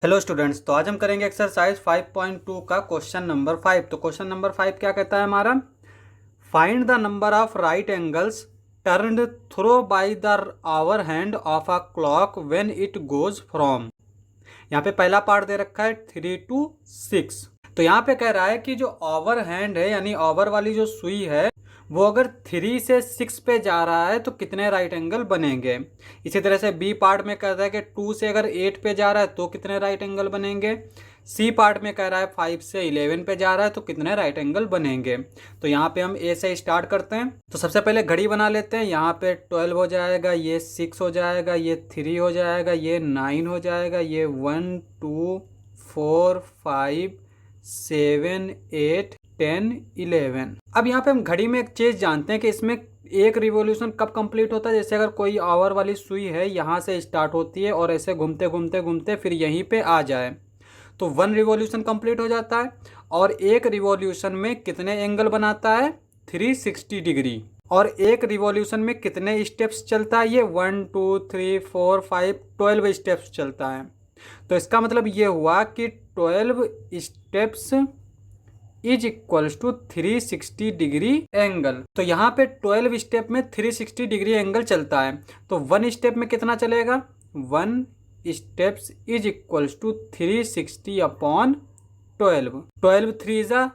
Hello students, तो आज हम करेंगे एक्सरसाइज 5.2 का क्वेश्चन नंबर 5। तो क्वेश्चन नंबर 5 क्या कहता है हमारा? Find the number of right angles turned through by the hour hand of a clock when it goes from. यहाँ पे पहला पार्ट दे रखा है 3 to 6। तो यहाँ पे कह रहा है कि जो ओवर हैंड है यानी ओवर वाली जो सुई है वो अगर 3 से 6 पे जा रहा है तो कितने राइट एंगल बनेंगे। इसी तरह से बी पार्ट में कहता है कि 2 से अगर 8 पे जा रहा है तो कितने राइट एंगल बनेंगे। सी पार्ट में कह रहा है 5 से 11 पे जा रहा है तो कितने राइट एंगल बनेंगे। तो यहाँ पे हम ए से स्टार्ट करते हैं। तो सबसे पहले घड़ी बना लेते हैं। यहाँ पे 12 हो जाएगा, ये 6 हो जाएगा, ये 3 हो जाएगा, ये 9 हो जाएगा, ये 1 2 4 5 7 8 10 11। अब यहाँ पे हम घड़ी में एक चीज जानते हैं कि इसमें एक रिवॉल्यूशन कब कंप्लीट होता है। जैसे अगर कोई आवर वाली सुई है, यहाँ से स्टार्ट होती है और ऐसे घूमते घूमते घूमते फिर यहीं पे आ जाए तो 1 रिवॉल्यूशन कंप्लीट हो जाता है। और एक रिवॉल्यूशन में कितने एंगल बनाता है? 360 डिग्री। और एक रिवॉल्यूशन में कितने स्टेप्स चलता है? ये 1 2 3 4 5 12 स्टेप्स चलता है। तो इसका मतलब ये हुआ कि 12 steps is equals to 360 degree angle. तो यहाँ पे 12 स्टेप में 360 डिग्री एंगल चलता है। तो 1 स्टेप में कितना चलेगा? 1 steps is equals to 360 upon 12। 12 3 जा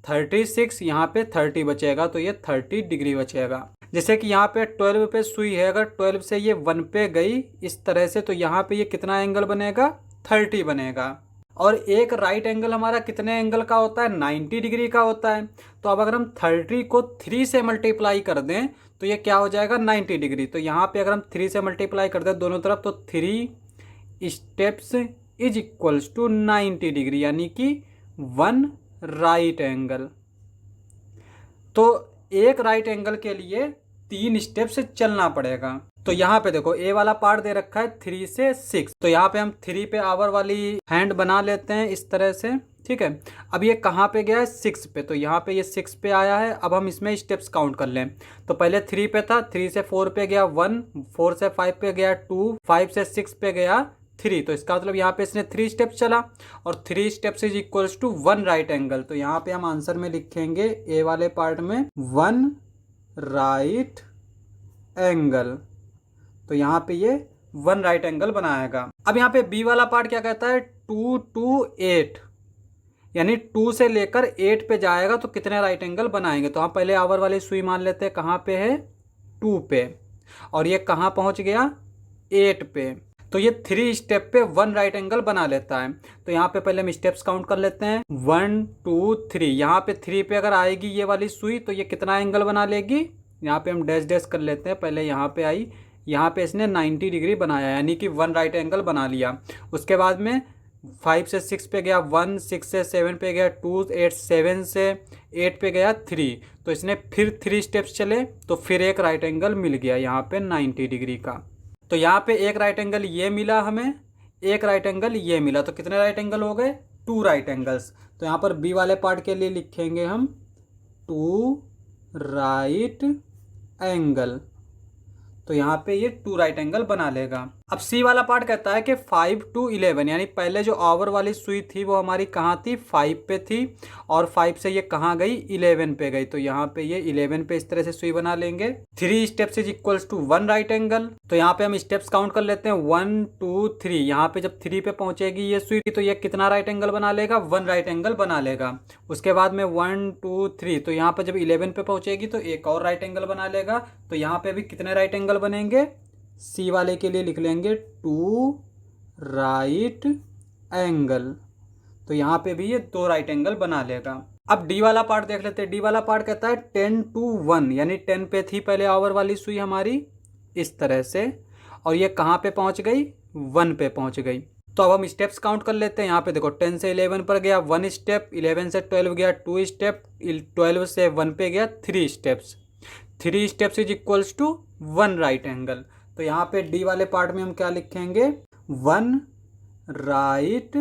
36, यहाँ पे 30 बचेगा तो ये 30 डिग्री बचेगा। जैसे कि यहाँ पे 12 पे सुई है, अगर 12 से ये 1 पे गई इस तरह से तो यहाँ पे ये कितना एंगल बनेगा? 30 बनेगा। और एक राइट एंगल हमारा कितने एंगल का होता है? 90 डिग्री का होता है। तो अब अगर हम 30 को 3 से मल्टीप्लाई कर दें तो ये क्या हो जाएगा? 90 डिग्री। तो यहाँ पे अगर हम 3 से मल्टीप्लाई कर दें दोनों तरफ तो 3 steps is equals to 90 degree, यानी कि 1 राइट एंगल। तो एक राइट एंगल के लिए 3 स्टेप से चलना पड़ेगा। तो यहाँ पे देखो ए वाला पार्ट दे रखा है 3 से 6। तो यहाँ पे हम 3 पे आवर वाली हैंड बना लेते हैं इस तरह से, ठीक है। अब ये कहाँ पे गया है? 6 पे। तो यहाँ पे ये 6 पे आया है। अब हम इसमें स्टेप्स काउंट कर लें। तो पहले 3 पे था, 3 से 4 पे गया 1, 4 से 5 पे गया 2, 5 से 6 पे गया 3। तो इसका मतलब यहाँ पे इसने 3 स्टेप चला और 3 steps is equals to 1 right angle. तो यहाँ पे हम आंसर में लिखेंगे ए वाले पार्ट में 1 राइट एंगल। तो यहाँ पे ये 1 राइट एंगल बनाएगा। अब यहाँ पे बी वाला पार्ट क्या कहता है? 2 to 8, यानी 2 से लेकर 8 पे जाएगा तो कितने राइट एंगल बनाएंगे। तो हम पहले आवर वाली सुई मान लेते हैं। कहाँ पे है? 2 पे। और ये कहाँ पहुँच गया? 8 पे। तो ये 3 स्टेप पे 1 राइट एंगल बना लेता है। तो यहाँ पे पहले हम स्टेप्स काउंट कर लेते हैं। 1 2 3। यहाँ पे 3 पे अगर आएगी ये वाली सुई तो ये कितना एंगल बना लेगी? यहाँ पे हम डैश डैश कर लेते हैं। पहले यहाँ पे आई, यहाँ पे इसने 90 डिग्री बनाया, यानी कि 1 राइट एंगल बना लिया। उसके बाद में 5 से 6 पे गया 1, 6 से 7 पे गया 2, 8 7 से 8 पे गया 3। तो इसने फिर 3 स्टेप्स चले तो फिर एक राइट एंगल मिल गया यहाँ पे 90 डिग्री का। तो यहाँ पे एक राइट एंगल ये मिला हमें, एक राइट एंगल ये मिला। तो कितने राइट एंगल हो गए? 2 राइट एंगल्स। तो यहाँ पर बी वाले पार्ट के लिए लिखेंगे हम 2 राइट एंगल। तो यहाँ पे ये 2 राइट एंगल बना लेगा। अब सी वाला पार्ट कहता है कि 5 to 11, यानी पहले जो आवर वाली सुई थी वो हमारी कहाँ थी? 5 पे थी। और 5 से ये कहाँ गई? 11 पे गई। तो यहाँ पे ये 11 पे इस तरह से सुई बना लेंगे। 3 steps is equals to 1 right angle. तो यहाँ पे हम स्टेप्स काउंट कर लेते हैं 1 2 3। यहाँ पे जब 3 पे पहुंचेगी ये सुई तो ये कितना राइट एंगल बना लेगा? 1 राइट एंगल बना लेगा। उसके बाद में 1 2 3। तो यहाँ पे जब 11 पे पहुंचेगी तो एक और राइट एंगल बना लेगा। तो यहाँ पे भी कितने राइट एंगल बनेंगे? सी वाले के लिए लिख लेंगे 2 राइट एंगल। तो यहाँ पे भी ये 2 राइट एंगल बना लेगा। अब डी वाला पार्ट देख लेते हैं। डी वाला पार्ट कहता है 10 to 1, यानी 10 पे थी पहले आवर वाली सुई हमारी इस तरह से, और ये कहाँ पे पहुँच गई? 1 पे पहुँच गई। तो अब हम स्टेप्स काउंट कर लेते हैं। यहाँ पे देखो 10 से 11 पर गया 1 स्टेप, 11 से 12 गया 2 स्टेप, 12 से 1 पे गया 3 steps. 3 steps is equals to 1 right angle. तो यहाँ पे डी वाले पार्ट में हम क्या लिखेंगे? 1 राइट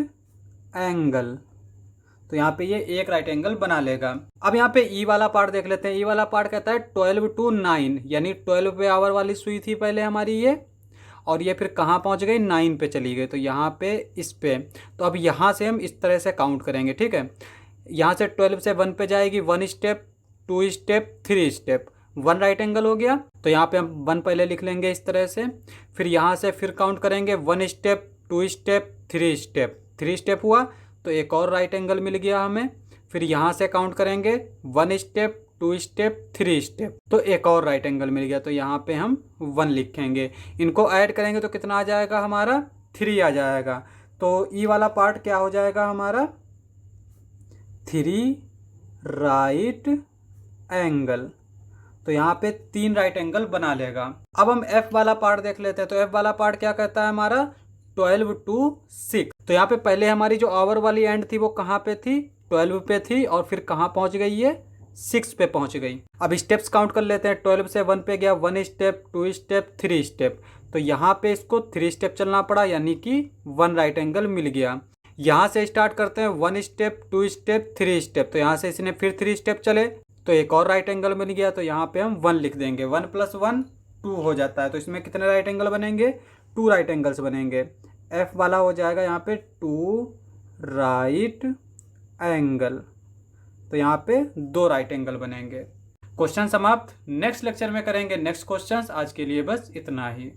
एंगल। तो यहाँ पे ये एक राइट एंगल बना लेगा। अब यहाँ पे ई वाला पार्ट देख लेते हैं। ई वाला पार्ट कहता है 12 to 9, यानी 12 पे आवर वाली सुई थी पहले हमारी ये, और ये फिर कहाँ पहुँच गई, 9 पे चली गई, तो यहाँ पे इस पे। तो अब यहाँ से हम इस तरह से काउंट करेंगे, ठीक है। यहाँ से 12 से 1 पे जाएगी, 1 step, 2 step, 3 step, 1 right angle हो गया। तो यहाँ पे हम 1 पहले लिख लेंगे इस तरह से। फिर यहाँ से फिर काउंट करेंगे, 1 स्टेप, 2 स्टेप, 3 स्टेप, 3 स्टेप हुआ तो एक और राइट एंगल मिल गया हमें। फिर यहाँ से काउंट करेंगे, 1 स्टेप, 2 स्टेप, 3 स्टेप, तो एक और राइट एंगल मिल गया, तो यहाँ पे हम 1 लिखेंगे। इनको ऐड करेंगे तो कितना आ जाएगा हमारा, 3 आ जाएगा। तो ई वाला पार्ट क्या हो जाएगा हमारा, 3 राइट एंगल। तो यहाँ पे 3 राइट एंगल बना लेगा। अब हम एफ वाला पार्ट देख लेते हैं। तो एफ वाला पार्ट क्या कहता है हमारा, 12 to 6। तो यहाँ पे पहले हमारी जो आवर वाली एंड थी वो कहाँ पे थी, 12 पे थी, और फिर कहाँ पहुँच गई ये, 6 पे पहुँच गई। अब स्टेप्स काउंट कर लेते हैं। 12 से 1 पे गया, 1 स्टेप, 2 स्टेप, 3 स्टेप, तो यहाँ पे इसको 3 स्टेप चलना पड़ा, यानी कि 1 राइट एंगल मिल गया। यहाँ से स्टार्ट करते हैं, 1 स्टेप, 2 स्टेप, 3 स्टेप, तो यहाँ से इसने फिर 3 स्टेप चले तो एक और राइट एंगल बन गया। तो यहाँ पे हम 1 लिख देंगे, 1 + 1 2 हो जाता है। तो इसमें कितने राइट एंगल बनेंगे, 2 राइट एंगल्स बनेंगे। एफ वाला हो जाएगा यहाँ पे 2 राइट एंगल, तो यहाँ पे 2 राइट एंगल बनेंगे। क्वेश्चन समाप्त। नेक्स्ट लेक्चर में करेंगे नेक्स्ट क्वेश्चन। आज के लिए बस इतना ही।